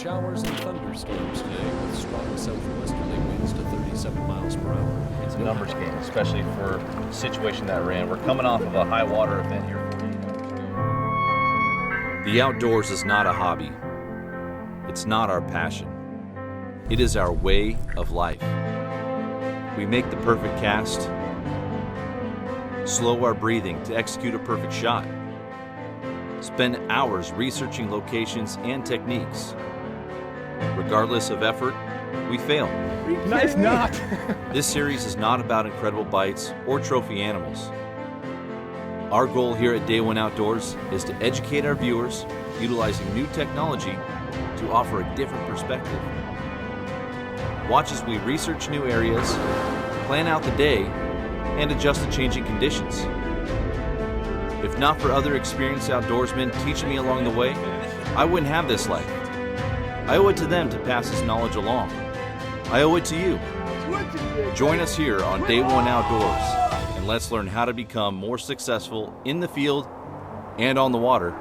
showers and thunderstorms today with strong southwesterly winds to 37 miles per hour. It's a numbers game, especially for the situation that we're in. We're coming off of a high water event here 48 hours ago. The outdoors is not a hobby. It's not our passion. It is our way of life. We make the perfect cast, slow our breathing to execute a perfect shot, spend hours researching locations and techniques. Regardless of effort, we fail. Nice knot. This series is not about incredible bites or trophy animals. Our goal here at Day One Outdoors is to educate our viewers utilizing new technology to offer a different perspective. Watch as we research new areas, plan out the day, and adjust to changing conditions. If not for other experienced outdoorsmen teaching me along the way, I wouldn't have this life. I owe it to them to pass this knowledge along. I owe it to you. Join us here on Day One Outdoors, and let's learn how to become more successful in the field and on the water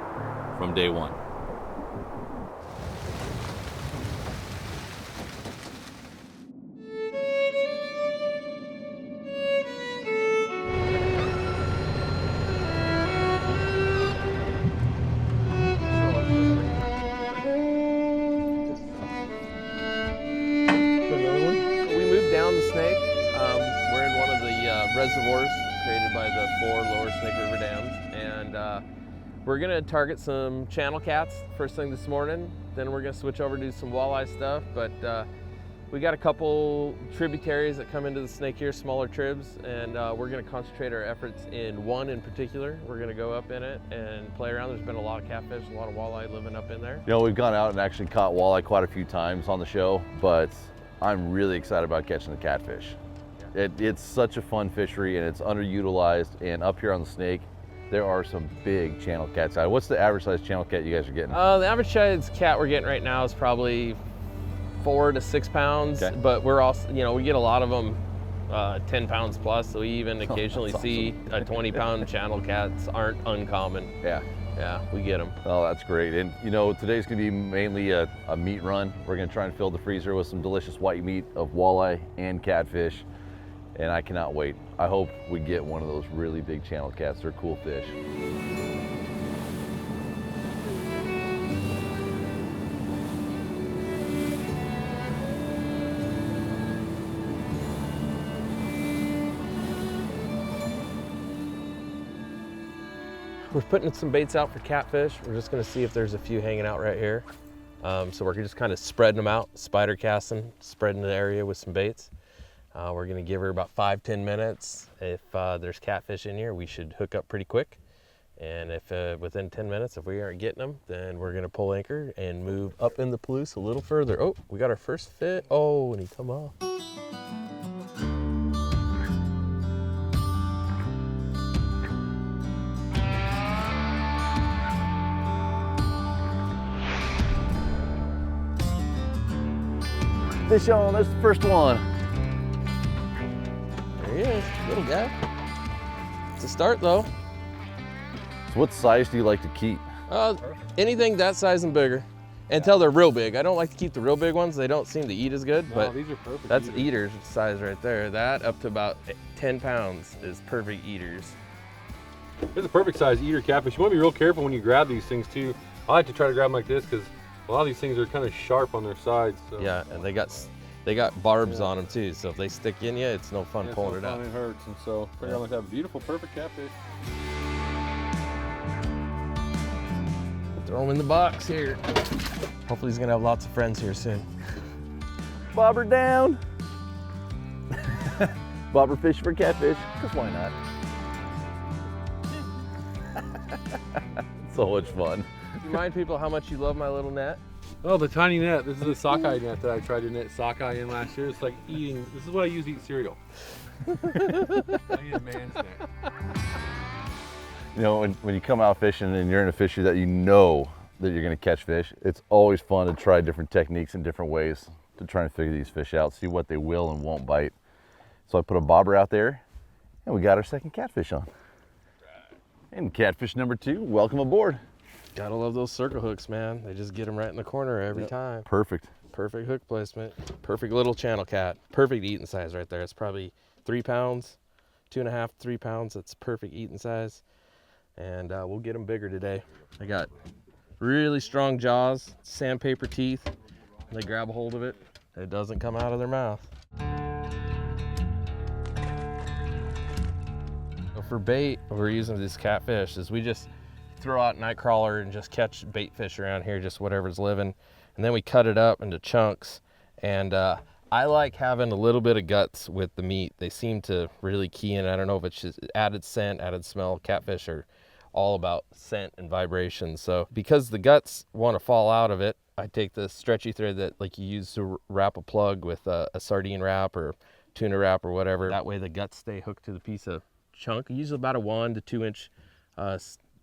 from day one. Reservoirs created by the 4 lower Snake River dams, and we're gonna target some channel cats first thing this morning. Then we're gonna switch over to do some walleye stuff, but we got a couple tributaries that come into the Snake here, smaller tribs, and we're gonna concentrate our efforts in one in particular. We're gonna go up in it and play around. There's been a lot of catfish, a lot of walleye living up in there. You know, we've gone out and actually caught walleye quite a few times on the show, but I'm really excited about catching the catfish. It's such a fun fishery and it's underutilized, and up here on the Snake there are some big channel cats. What's the average size channel cat you guys are getting? The average size cat we're getting right now is probably 4 to 6 pounds, okay. But we're also, you know, we get a lot of them 10 pounds plus, so we even occasionally see a 20-pound channel cats aren't uncommon. Yeah, we get them. Oh, that's great. And you know, today's gonna be mainly a meat run. We're gonna try and fill the freezer with some delicious white meat of walleye and catfish. And I cannot wait. I hope we get one of those really big channel cats. They're cool fish. We're putting some baits out for catfish. We're just gonna see if there's a few hanging out right here. So we're just kind of spreading them out, spider casting, spreading the area with some baits. We're gonna give her about 5-10 minutes. If there's catfish in here, we should hook up pretty quick. And if within 10 minutes, if we aren't getting them, then we're gonna pull anchor and move up in the Palouse a little further. Oh, we got our first fit. Oh, and he come off. Fish on, there's the first one. There he is, little guy. It's a start though. So what size do you like to keep? Anything that size and bigger, until they're real big. I don't like to keep the real big ones. They don't seem to eat as good, but these are perfect. that's eaters size right there. That up to about 10 pounds is perfect eaters. It's a perfect size eater catfish. You want to be real careful when you grab these things too. I like to try to grab them like this because a lot of these things are kind of sharp on their sides. So. Yeah, and they got barbs on them too. So if they stick in you, it's no fun pulling it out. It hurts, and so figure out like that beautiful, perfect catfish. Throw him in the box here. Hopefully he's gonna have lots of friends here soon. Bobber down. Bobber fish for catfish, because why not? So much fun. Remind people how much you love my little net. Oh, the tiny net. This is a sockeye net that I tried to net sockeye in last year. It's like eating, this is what I use to eat cereal. I need a man's net. You know, when you come out fishing and you're in a fishery that you know that you're gonna catch fish, it's always fun to try different techniques and different ways to try and figure these fish out, see what they will and won't bite. So I put a bobber out there and we got our second catfish on. And catfish number 2, welcome aboard. Gotta love those circle hooks, man. They just get them right in the corner every time. Perfect. Perfect hook placement. Perfect little channel cat. Perfect eating size right there. It's probably 3 pounds, 2.5, 3 pounds. That's perfect eating size. And we'll get them bigger today. I got really strong jaws, sandpaper teeth. They grab a hold of it. It doesn't come out of their mouth. So for bait, we're using this catfish is we just throw out night crawler and just catch bait fish around here, just whatever's living. And then we cut it up into chunks. And I like having a little bit of guts with the meat. They seem to really key in. I don't know if it's just added scent, added smell. Catfish are all about scent and vibration. So because the guts want to fall out of it, I take the stretchy thread that like you use to wrap a plug with a sardine wrap or tuna wrap or whatever. That way the guts stay hooked to the piece of chunk. Usually about a 1 to 2 inch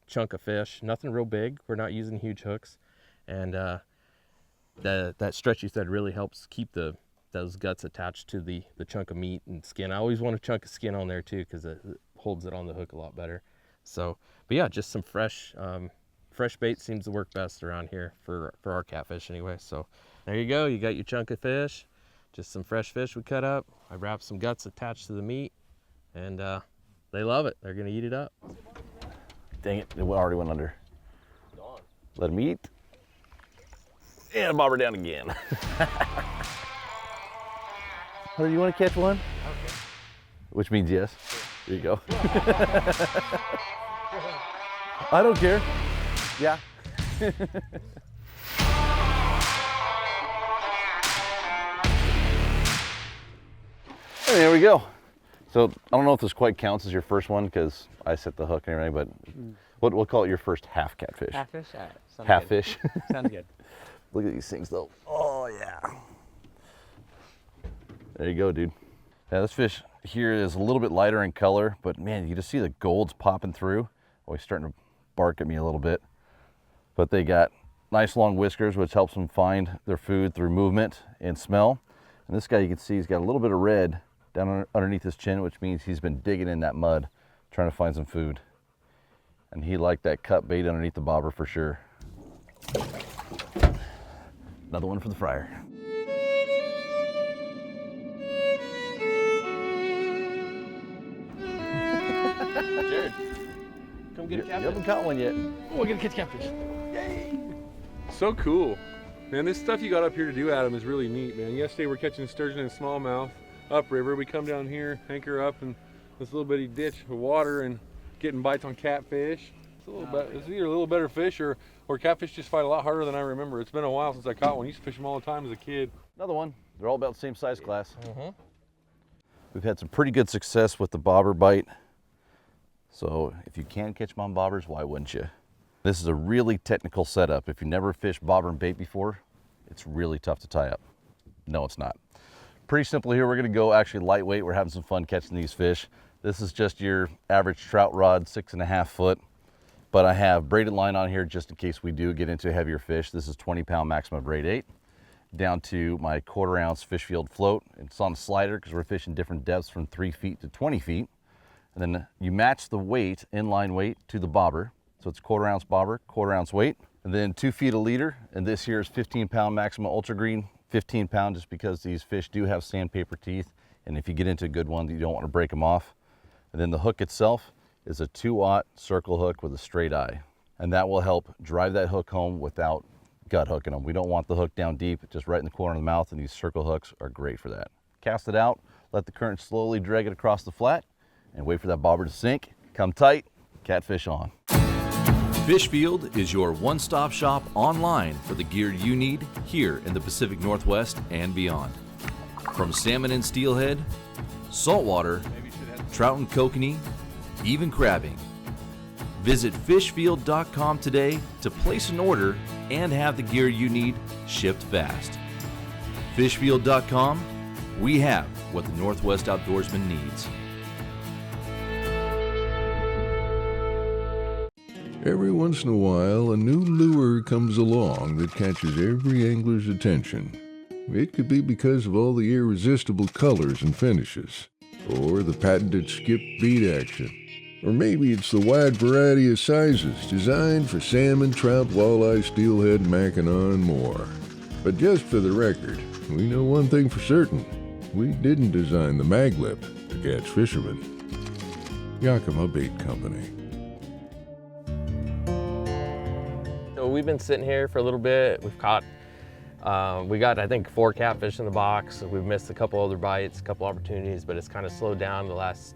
chunk of fish. Nothing real big. We're not using huge hooks. And that stretchy thread really helps keep those guts attached to the chunk of meat and skin. I always want a chunk of skin on there too because it holds it on the hook a lot better. So, but yeah, just some fresh bait seems to work best around here for our catfish anyway. So there you go. You got your chunk of fish, just some fresh fish we cut up. I wrap some guts attached to the meat, and they love it. They're gonna eat it up. Dang it, it already went under. Let him eat. And bobber down again. Oh, you want to catch one? Okay. Which means yes. There you go. I don't care. Yeah. And there we go. So I don't know if this quite counts as your first one because I set the hook and everything, but we'll call it your first half catfish. Catfish? All right. Half Good. fish. Sounds good. Look at these things though. Oh yeah. There you go, dude. Now this fish here is a little bit lighter in color, but man, you just see the golds popping through. Oh, he's starting to bark at me a little bit. But they got nice long whiskers, which helps them find their food through movement and smell. And this guy, you can see he's got a little bit of red down underneath his chin, which means he's been digging in that mud, trying to find some food. And he liked that cut bait underneath the bobber for sure. Another one for the fryer. Jared, come get a You catfish. haven't caught one yet. Oh, we're gonna catch catfish. Yay! So cool. Man, this stuff you got up here to do, Adam, is really neat, man. Yesterday we're catching sturgeon and smallmouth upriver. We come down here, anchor up in this little bitty ditch of water and getting bites on catfish. It's either a little better fish or catfish just fight a lot harder than I remember. It's been a while since I caught one. I used to fish them all the time as a kid. Another one. They're all about the same size class. We've had some pretty good success with the bobber bite. So if you can catch them on bobbers, why wouldn't you? This is a really technical setup. If you've never fished bobber and bait before, it's really tough to tie up. No, it's not. Pretty simple here. We're gonna go actually lightweight. We're having some fun catching these fish. This is just your average trout rod, 6.5 foot. But I have braided line on here just in case we do get into heavier fish. This is 20-pound maximum braid 8. Down to my 1/4 ounce fish field float. It's on a slider because we're fishing different depths from 3 feet to 20 feet. And then you match the weight, inline weight, to the bobber. So it's 1/4 ounce bobber, 1/4 ounce weight. And then 2 feet a leader. And this here is 15-pound maximum ultra green, 15-pound just because these fish do have sandpaper teeth. And if you get into a good one, you don't want to break them off. And then the hook itself is a 2-aught circle hook with a straight eye. And that will help drive that hook home without gut hooking them. We don't want the hook down deep, just right in the corner of the mouth, and these circle hooks are great for that. Cast it out, let the current slowly drag it across the flat, and wait for that bobber to sink. Come tight, catfish on. Fishfield is your one-stop shop online for the gear you need here in the Pacific Northwest and beyond. From salmon and steelhead, saltwater, trout and kokanee, even crabbing. Visit fishfield.com today to place an order and have the gear you need shipped fast. Fishfield.com, we have what the Northwest outdoorsman needs. Every once in a while, a new lure comes along that catches every angler's attention. It could be because of all the irresistible colors and finishes, or the patented skip beat action. Or maybe it's the wide variety of sizes designed for salmon, trout, walleye, steelhead, mackinaw, and more. But just for the record, we know one thing for certain. We didn't design the mag lip to catch fishermen. Yakima Bait Company. So we've been sitting here for a little bit. We've caught, we got, I think, 4 catfish in the box. We've missed a couple other bites, a couple opportunities, but it's kind of slowed down the last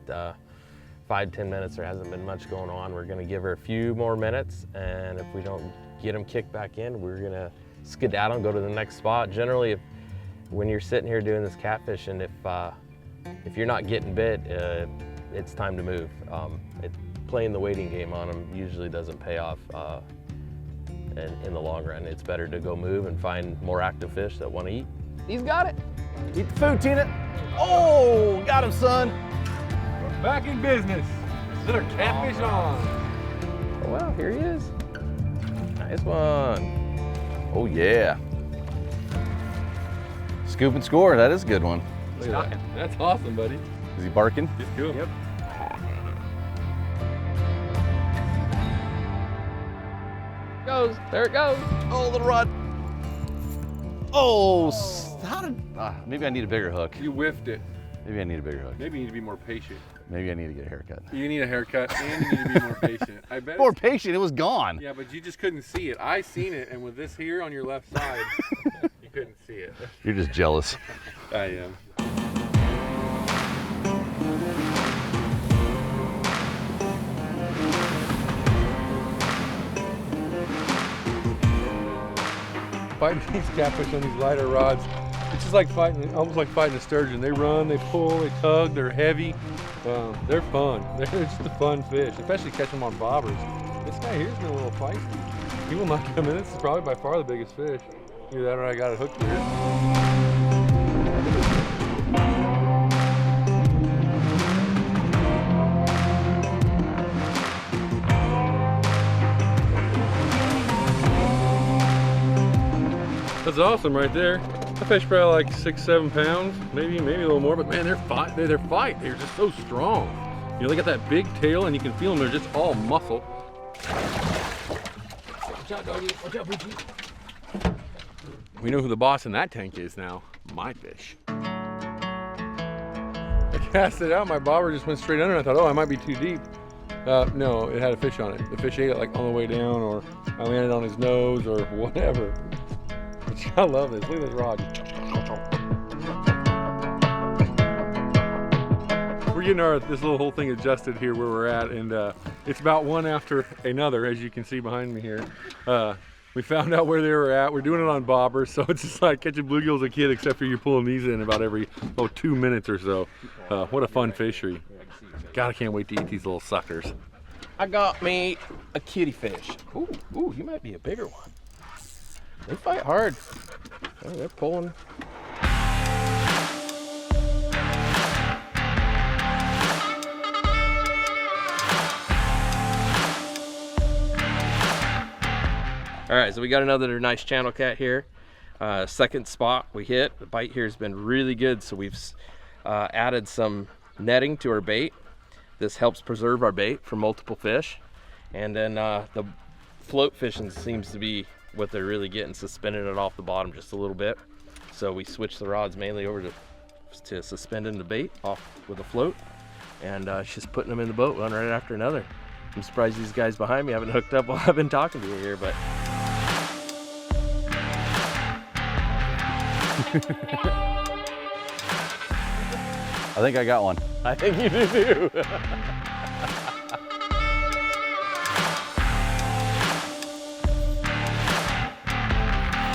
5-10 minutes. There hasn't been much going on. We're gonna give her a few more minutes, and if we don't get them kicked back in, we're gonna skedaddle and go to the next spot. Generally, when you're sitting here doing this catfishing, if you're not getting bit, it's time to move. Playing the waiting game on them usually doesn't pay off in the long run. It's better to go move and find more active fish that want to eat. He's got it. Eat the food, Tina. Oh, got him, son. Back in business. Another catfish on. Oh, well, here he is. Nice one. Oh, yeah. Scoop and score. That is a good one. Look at that. That's awesome, buddy. Is he barking? He's cool. Yep. Goes. There it goes. Oh, little rod. Oh, how did, maybe I need a bigger hook. You whiffed it. Maybe I need a bigger hook. Maybe you need to be more patient. Maybe I need to get a haircut. You need a haircut and you need to be more patient. I bet. More patient, it was gone. Yeah, but you just couldn't see it. I seen it, and with this here on your left side, you couldn't see it. You're just jealous. I am. Fighting these catfish on these lighter rods, it's just like fighting, almost like fighting a sturgeon. They run, they pull, they tug, they're heavy. They're fun. They're just a fun fish, especially catch them on bobbers. This guy here's been a little feisty. He will not come in. This is probably by far the biggest fish. Either that or I got it hooked here. That's awesome right there. I fish probably like 6-7 pounds, maybe a little more, but man, they're fight. They're just so strong. You know, they got that big tail and you can feel them, they're just all muscle. Watch out, doggy. Watch out, Poochie. We know who the boss in that tank is now. My fish. I cast it out, my bobber just went straight under. I thought, oh, I might be too deep. No, it had a fish on it. The fish ate it like on the way down, or I landed on his nose, or whatever. I love this. Look at this rod. We're getting this little whole thing adjusted here where we're at, and it's about one after another, as you can see behind me here. We found out where they were at. We're doing it on bobbers, so it's just like catching bluegills as a kid, except for you're pulling these in about every 2 minutes or so. What a fun fishery. God, I can't wait to eat these little suckers. I got me a kitty fish. Ooh, you might be a bigger one. They fight hard. Oh, they're pulling. All right, so we got another nice channel cat here. Second spot we hit. The bite here has been really good, so we've added some netting to our bait. This helps preserve our bait for multiple fish. And then the float fishing seems to be what they're really getting, suspending it off the bottom just a little bit. So we switched the rods mainly over to suspending the bait off with a float, and just putting them in the boat one right after another. I'm surprised these guys behind me haven't hooked up while I've been talking to you here, but. I think I got one. I think you do too.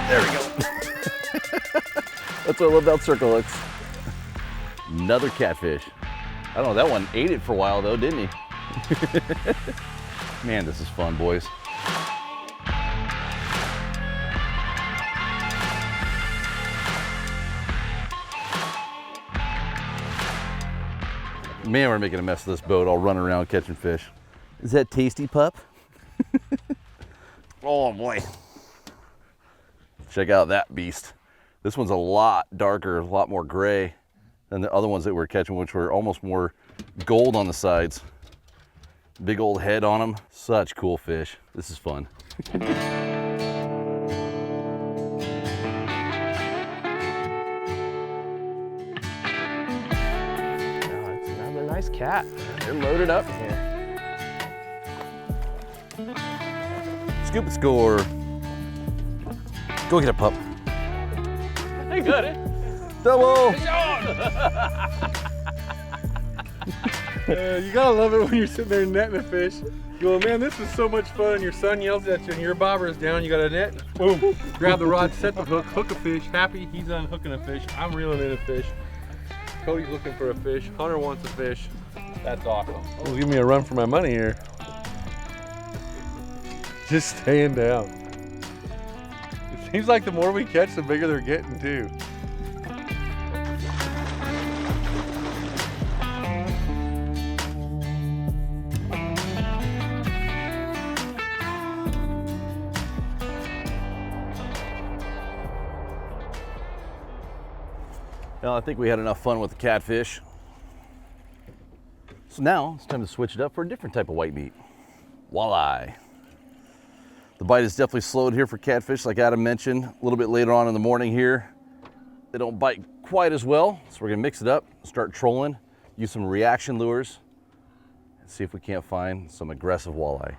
There we go. That's what I love about circle hooks. Another catfish. I don't know, that one ate it for a while though, didn't he? Man, this is fun, boys. Man, we're making a mess of this boat, all running around catching fish. Is that tasty, pup? Oh boy. Check out that beast. This one's a lot darker, a lot more gray than the other ones that we're catching, which were almost more gold on the sides. Big old head on them. Such cool fish. This is fun. It's another nice cat. They're loaded up here. Scoop and score. Go get a pup. I got it. Double. You gotta love it when you're sitting there netting a fish. You go, man, this is so much fun. Your son yells at you and your bobber is down. You got a net, boom, grab the rod, set the hook, hook a fish. Happy, he's unhooking a fish. I'm reeling in a fish. Cody's looking for a fish. Hunter wants a fish. That's awesome. Oh, give me a run for my money here. Just staying down. It seems like the more we catch, the bigger they're getting too. Well, I think we had enough fun with the catfish. So now it's time to switch it up for a different type of white meat. Walleye. The bite is definitely slowed here for catfish, like Adam mentioned. A little bit later on in the morning here, they don't bite quite as well. So we're gonna mix it up, start trolling, use some reaction lures, and see if we can't find some aggressive walleye.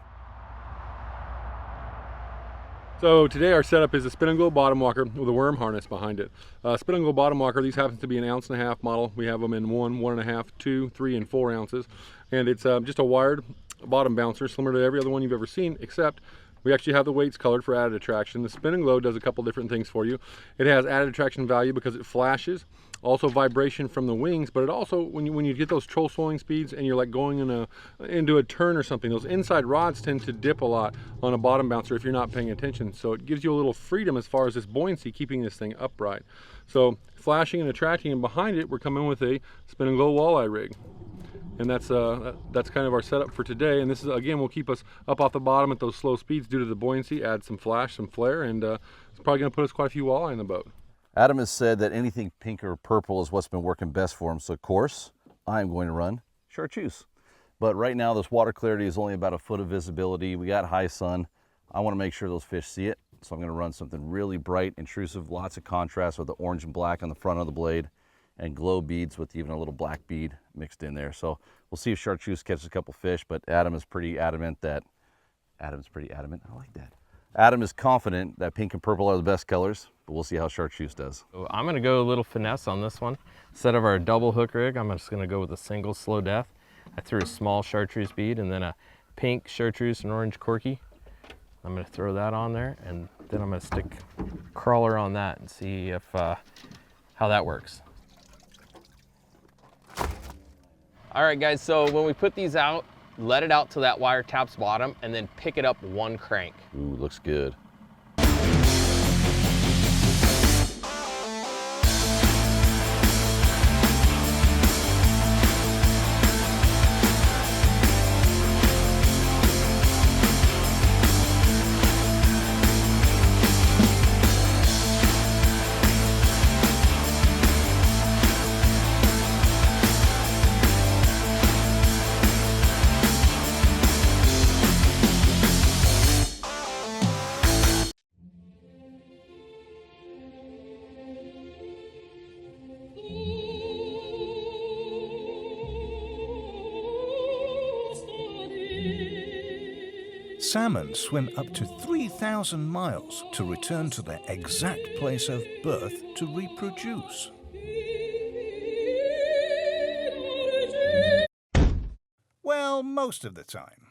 So today our setup is a spin and glow bottom walker with a worm harness behind it. Spin and glow bottom walker, these happen to be an 1.5 ounce model. We have them in 1, 1.5, 2, 3, and 4 ounces. And it's just a wired bottom bouncer, similar to every other one you've ever seen, except we actually have the weights colored for added attraction. The spin and glow does a couple different things for you. It has added attraction value because it flashes, also vibration from the wings, but it also, when you get those troll swelling speeds and you're like going into a turn or something, those inside rods tend to dip a lot on a bottom bouncer if you're not paying attention. So it gives you a little freedom as far as this buoyancy, keeping this thing upright. So flashing and attracting, and behind it, we're coming with a spin and glow walleye rig. And that's kind of our setup for today. And this is, again, will keep us up off the bottom at those slow speeds due to the buoyancy, add some flash, some flare, and it's probably gonna put us quite a few walleye in the boat. Adam has said that anything pink or purple is what's been working best for him. So of course, I'm going to run chartreuse. But right now, this water clarity is only about a foot of visibility. We got high sun. I wanna make sure those fish see it. So I'm gonna run something really bright, intrusive, lots of contrast with the orange and black on the front of the blade, and glow beads with even a little black bead mixed in there. So we'll see if chartreuse catches a couple fish, but Adam is pretty adamant that, I like that. Adam is confident that pink and purple are the best colors, but we'll see how chartreuse does. So I'm gonna go a little finesse on this one. Instead of our double hook rig, I'm just gonna go with a single slow death. I threw a small chartreuse bead and then a pink chartreuse and orange corky. I'm gonna throw that on there, and then I'm gonna stick crawler on that and see if how that works. All right, guys, so when we put these out, let it out till that wire taps bottom, and then pick it up one crank. Ooh, looks good. Salmon swim up to 3,000 miles to return to their exact place of birth to reproduce. Well, most of the time.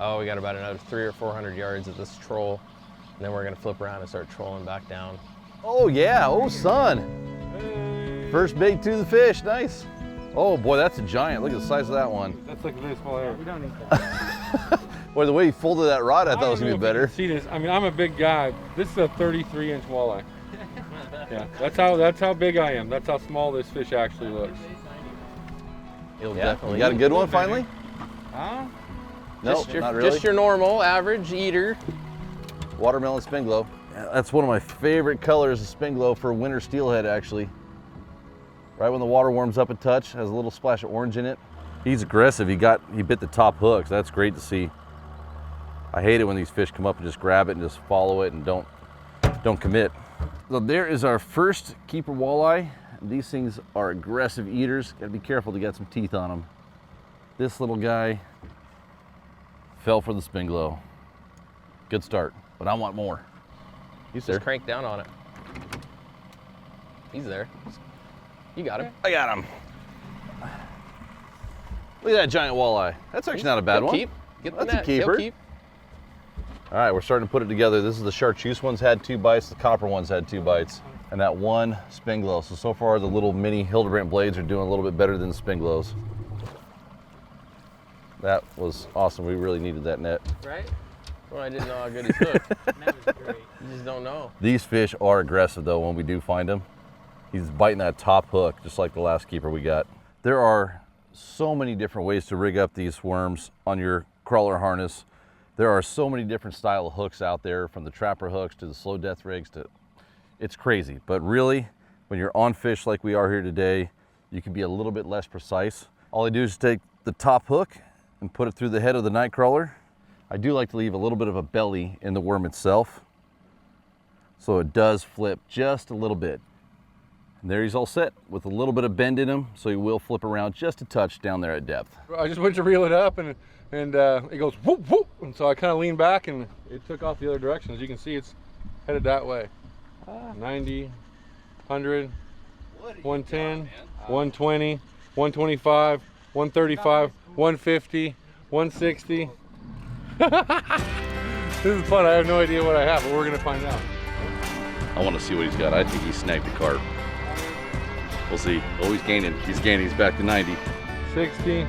Oh, we got about another 300 or 400 yards of this troll, and then we're gonna flip around and start trolling back down. Oh yeah, oh son. First bait to the fish, nice. Oh boy, that's a giant. Look at the size of that one. That's like a very small area. We don't need that. Boy, the way you folded that rod, I thought it was gonna be better. See this? I mean, I'm a big guy. This is a 33-inch walleye. Yeah, that's how big I am. That's how small this fish actually looks. It'll Yeah, definitely. you got a good one finally? Huh? No, not really. Just your normal average eater. Watermelon spin glow. Yeah, that's one of my favorite colors of spin glow for winter steelhead, actually. Right when the water warms up a touch, has a little splash of orange in it. He's aggressive. He bit the top hook, so that's great to see. I hate it when these fish come up and just grab it and just follow it and don't commit. So there is our first keeper walleye. These things are aggressive eaters. Gotta be careful to get some teeth on them. This little guy fell for the spin glow. Good start, but I want more. He's there. Just crank down on it. He's there. You got him. I got him. Look at that giant walleye. That's actually not a bad He'll one. Keep. Get the That's a net. keeper. He'll keep. All right, we're starting to put it together. This is the chartreuse ones had 2 bites, the copper ones had 2 bites, and that one spin glow. So far the little mini Hildebrandt blades are doing a little bit better than the spin glows. That was awesome. We really needed that net. Right? Well, I didn't know how good he took. That was great. You just don't know. These fish are aggressive though when we do find them. He's biting that top hook just like the last keeper we got. There are so many different ways to rig up these worms on your crawler harness. There are so many different style of hooks out there, from the trapper hooks to the slow death rigs to, it's crazy. But really, when you're on fish like we are here today, you can be a little bit less precise. All I do is take the top hook and put it through the head of the night crawler. I do like to leave a little bit of a belly in the worm itself, so it does flip just a little bit. And there he's all set with a little bit of bend in him, so he will flip around just a touch down there at depth. I just went to reel it up and it goes whoop whoop, and so I kind of leaned back and it took off the other direction. As you can see, it's headed that way. 90, 100, 110, 120, 125, 135, 150, 160. This is fun. I have no idea what I have, but we're gonna find out. I want to see what he's got. I think he snagged the carp. We'll see. Oh, he's gaining. He's gaining. He's back to 90. 60.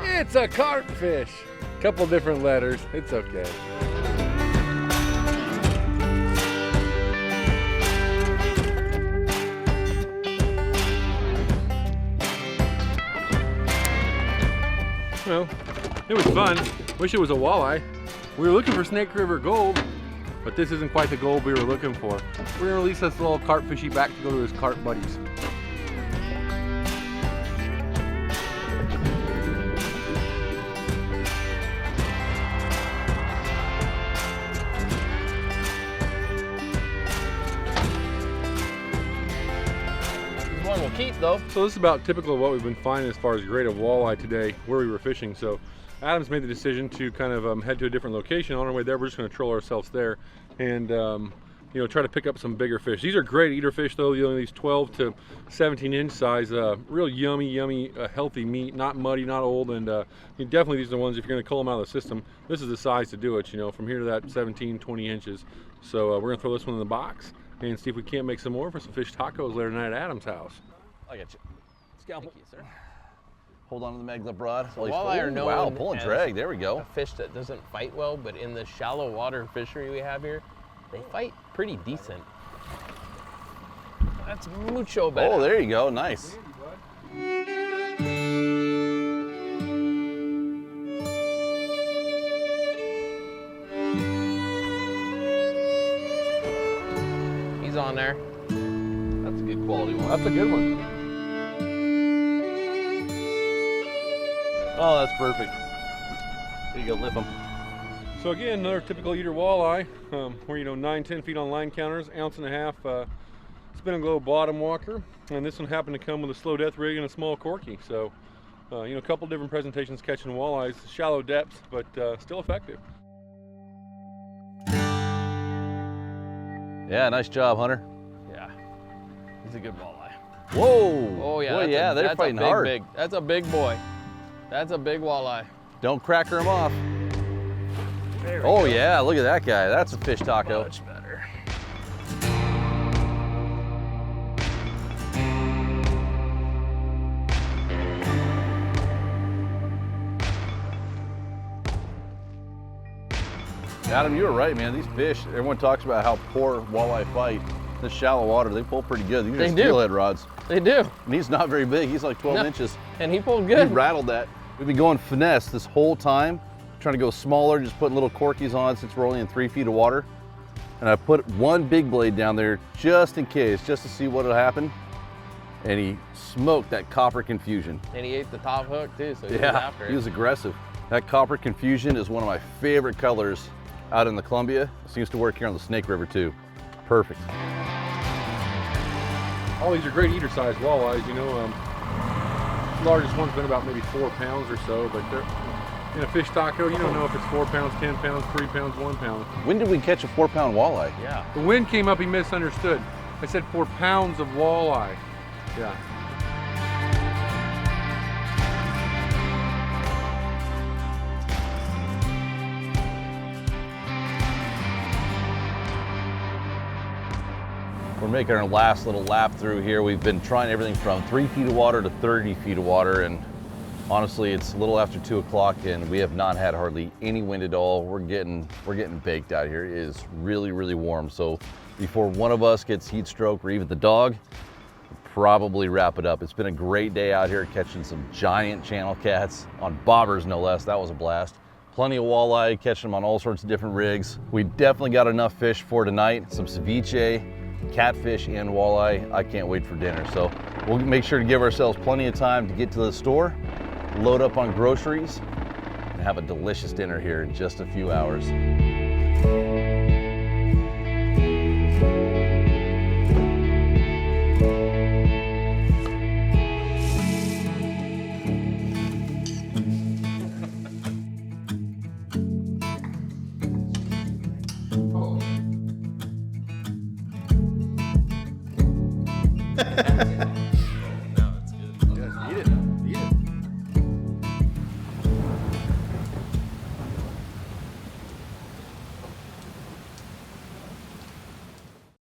It's a carp fish. Couple different letters. It's okay. Well, it was fun. Wish it was a walleye. We were looking for Snake River gold, but this isn't quite the gold we were looking for. We're gonna release this little carp fishy back to go to his carp buddies. One will keep though. So this is about typical of what we've been finding as far as grade of walleye today, where we were fishing. So Adam's made the decision to kind of head to a different location. On our way there, we're just going to troll ourselves there and you know, try to pick up some bigger fish. These are great eater fish though, you know, these 12 to 17 inch size, real yummy, healthy meat, not muddy, not old, and definitely these are the ones, if you're going to cull them out of the system, this is the size to do it, you know, from here to that 17, 20 inches. So we're going to throw this one in the box and see if we can't make some more for some fish tacos later tonight at Adam's house. I got you. Thank you, sir. Hold on to the mags up broad. Walleye are known wow, pull and as drag. There we go. a fish that doesn't fight well, but in the shallow water fishery we have here, they fight pretty decent. That's mucho better. Oh, there you go. Nice. He's on there. That's a good quality one. That's a good one. Oh, that's perfect. Here you go, lip them. So again, another typical eater walleye, where, you know, 9-10 feet on line counters, 1.5 ounce, spin and glow bottom walker, and this one happened to come with a slow death rig and a small corky. So, you know, a couple different presentations catching walleyes, shallow depths, but still effective. Yeah, nice job, Hunter. Yeah, he's a good walleye. Whoa. Oh yeah, Boy, yeah, they're fighting hard. That's a big boy. That's a big walleye. Don't cracker him off. There we Oh go. yeah, look at that guy. That's a fish taco. Much better. Adam, you were right, man. These fish, everyone talks about how poor walleye fight. This shallow water, they pull pretty good. These are They do. steelhead rods. They do. And he's not very big. He's like 12 No. inches. And he pulled He good. rattled that. We've been going finesse this whole time, trying to go smaller, just putting little corkies on since we're only in 3 feet of water. And I put one big blade down there just in case, just to see what would happen. And he smoked that copper confusion. And he ate the top hook too, so he was Yeah, after it. he was aggressive. That copper confusion is one of my favorite colors out in the Columbia. Seems to work here on the Snake River too. Perfect. All these are great eater sized walleyes, you know. Largest one's been about maybe 4 pounds or so, but they're in a fish taco, you don't know if it's 4 pounds, 10 pounds, 3 pounds, 1 pound. When did we catch a 4-pound walleye? Yeah. The wind came up, he misunderstood. I said 4 pounds of walleye. Yeah. We're making our last little lap through here. We've been trying everything from 3 feet of water to 30 feet of water, and honestly, it's a little after 2 o'clock and we have not had hardly any wind at all. We're getting baked out here. It is really, really warm. So before one of us gets heat stroke or even the dog, we'll probably wrap it up. It's been a great day out here catching some giant channel cats on bobbers, no less. That was a blast. Plenty of walleye, catching them on all sorts of different rigs. We definitely got enough fish for tonight. Some ceviche, catfish, and walleye. I can't wait for dinner. So we'll make sure to give ourselves plenty of time to get to the store, load up on groceries, and have a delicious dinner here in just a few hours.